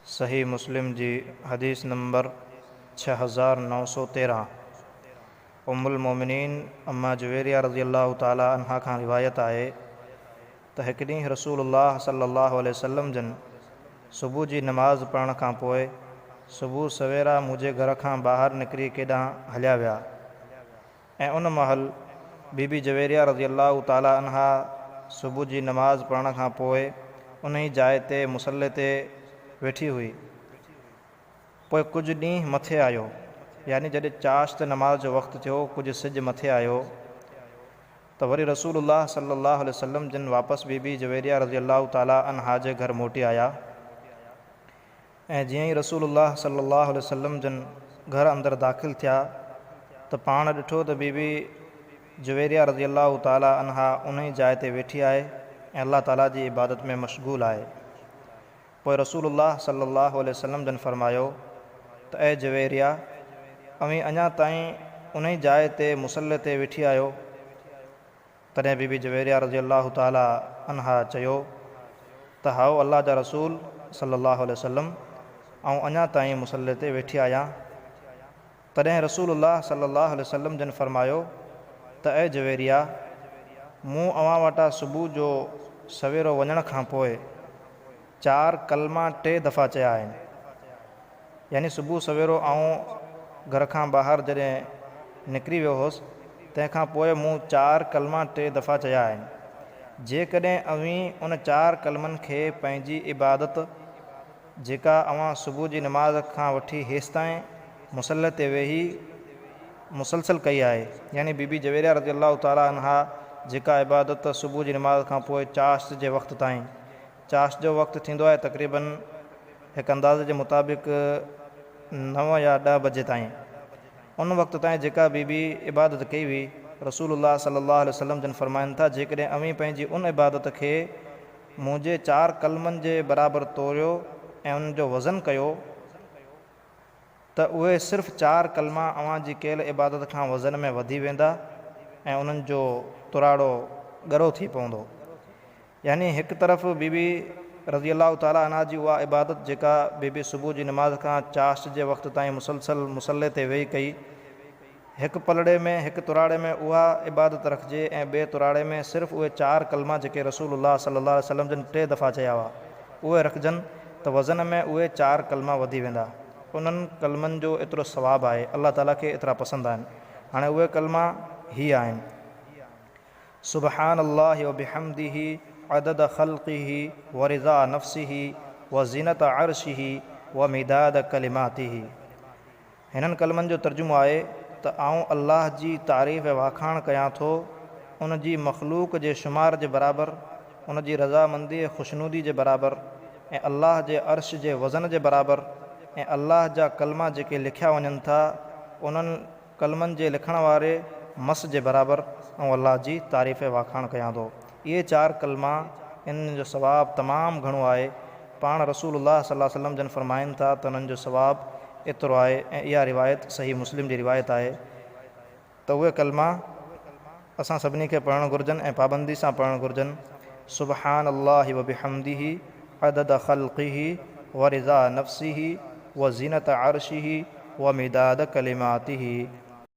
सही मुस्लिम जी हदीस नंबर 6913। उम्मुल मोमिनीन अम्मा जुवेरिया रज़ी अल्लाह ताला अन्हा खां रिवायत आहे त हिकु ॾींहुं रसूलुल्लाह सल्लल्लाहु अलैहि वसल्लम जन सुबुह जी नमाज़ पढ़ण खां पोइ सुबुह सवेरा मुंहिंजे घर खां ॿाहिरि निकिरी केॾां हलिया विया ऐं उन महिल बीबी जुवेरिया रज़ी अल्लाह ताला अन्हा सुबुह जी नमाज़ पढ़ण खां पोइ उन ई जाइ ते मुसले ते वेठी हुई। पोइ कुझु ॾींहुं मथे आयो, यानी जॾहिं चाश्त नमाज़ जो वक़्तु थियो, कुझु सिजु मथे आयो त वरी रसूलुल्लाह सल्लल्लाहु अलैहि वसल्लम जिन वापसि बीबी जुवेरिया रज़ी अल्लाह ताला अन्हा जे घर मोटी आया ऐं जीअं ई रसूलुल्लाह सल्लल्लाहु अलैहि वसल्लम जिन घर अंदरि दाख़िल थिया त पाण ॾिठो त बीबी जुवेरिया रज़ी अल्लाह ताला अन्हा उन ई जाइ ते वेठी आहे ऐं अल्लाह ताला जी इबादत में मशगूल आहे। पोइ रसूलुल्लाह सल्लल्लाहु अलैहि वसल्लम जन फरमायो त ऐं जुवेरिया, अवी अञा ताईं उन ई जाइ ते मुसले ते वेठी आहियो? तॾहिं बीबी जुवेरिया रज़ी अल्लाह ताला अन्हा चयो त हाओ अल्लाह जा रसूल सल्लल्लाहु अलैहि वसल्लम, ऐं अञा ताईं मुसले ते वेठी आहियां। तॾहिं रसूलुल्लाह सल्लल्लाहु अलैहि वसल्लम जन फरमायो त ऐं जुवेरिया, मूं अव्हां वटां सुबुह जो सवेरो वञण खां पोइ 4 कलमा 3 दफ़ा चया आहिनि। यानी सुबुह सवेरो आऊं घर खां ॿाहिरि जॾहिं निकिरी वियो हुउसि, तंहिंखां पोइ मूं 4 कलमा 3 दफ़ा चया आहिनि। जेकॾहिं अवी उन 4 कलमनि खे पंहिंजी इबादत जेका अव्हां सुबुह जी नमाज़ खां वठी हेसि ताईं मुसले ते वेही मुसलसल कई आहे, यानी बीबी जुवेरिया रज़ी अल्लाह ताला अन्हा जेका इबादत सुबुह जी नमाज़ खां पोइ चाश्त जे वक़्तु ताईं, चाश्त जो वक़्तु थींदो आहे तक़रीबन हिकु अंदाज़े जे मुताबिक़ 9 या 10 बजे ताईं, उन वक़्तु ताईं जेका बीबी इबादत कई हुई, रसूलुल्लाह सल्लल्लाहु अलैहि वसल्लम जन फरमाइनि था जेकॾहिं अवी पंहिंजी उन इबादत खे मुंहिंजे 4 कलमनि जे बराबरि तोड़ियो ऐं उन जो वज़न कयो त उहे सिर्फ़ु 4 कलमा अव्हां जी कयल इबादत खां वज़न में वधी वेंदा ऐं उन्हनि जो तुराड़ो ॻरो थी पवंदो। यानी हिकु तरफ़ बीबी रज़ी अल्लाह ताला अन्हा जी उहा इबादत जेका बीबी सुबुह जी नमाज़ खां चाश्त जे वक़्तु ताईं मुसलसल मुसले ते वेही कई, हिकु पलड़े में हिकु तुराड़े में उहा इबादत रखिजे ऐं ॿिए तुराड़े में सिर्फ़ु उहे 4 कलमा जेके रसूलुल्लाह सल्लल्लाहु अलैहि वसल्लम जन 3 दफ़ा चया हुआ उहे रखिजनि त वज़न में उहे 4 कलमा वधी वेंदा। उन्हनि कलमनि जो एतिरो सवाबु आहे, अल्लाह ताला खे एतिरा पसंदि आहिनि। हाणे उहे कलमा ही आहिनि: सुबहानल्लाहि व बिहम्दिही अदद ख़ल्क़िही व रिज़ा नफ़्सिही व ज़ीनत अर्शिही व मिदाद कलिमातिही। हिननि कलमनि जो तर्जुमो आहे त आऊं अल्लाह जी तारीफ़ वाखाण कयां थो उन जी मख़लूक़ जे शुमार जे बराबरि, उन जी रज़ामंदी ऐं ख़ुशनूदी जे बराबरि ऐं अल्लाह जे अर्श जे वज़न जे बराबरि ऐं अल्लाह जा कलमा जेके लिखिया वञनि था उन्हनि कलमनि जे लिखण वारे मस जे बराबरि ऐं अल्लाह जी तारीफ़ वाखाण कयां थो। इहे 4 कलमा, इन जो सवाबु तमामु घणो आहे। पाण रसूलुल्लाह सल्लल्लाहु अलैहि वसल्लम जन फरमाइनि था त उन्हनि जो सवाबु एतिरो आहे ऐं इहा रिवायत सही मुस्लिम जी रिवायत आहे त उहे कलमा असां सभिनी खे पढ़णु घुरिजनि ऐं पाबंदी सां पढ़णु घुरिजनि। सुबहानल्लाहि व बिहम्दिही अदद ख़ल्क़िही व रिज़ा नफ़्सिही व ज़ीनत अर्शिही व मिदाद कलिमातिही।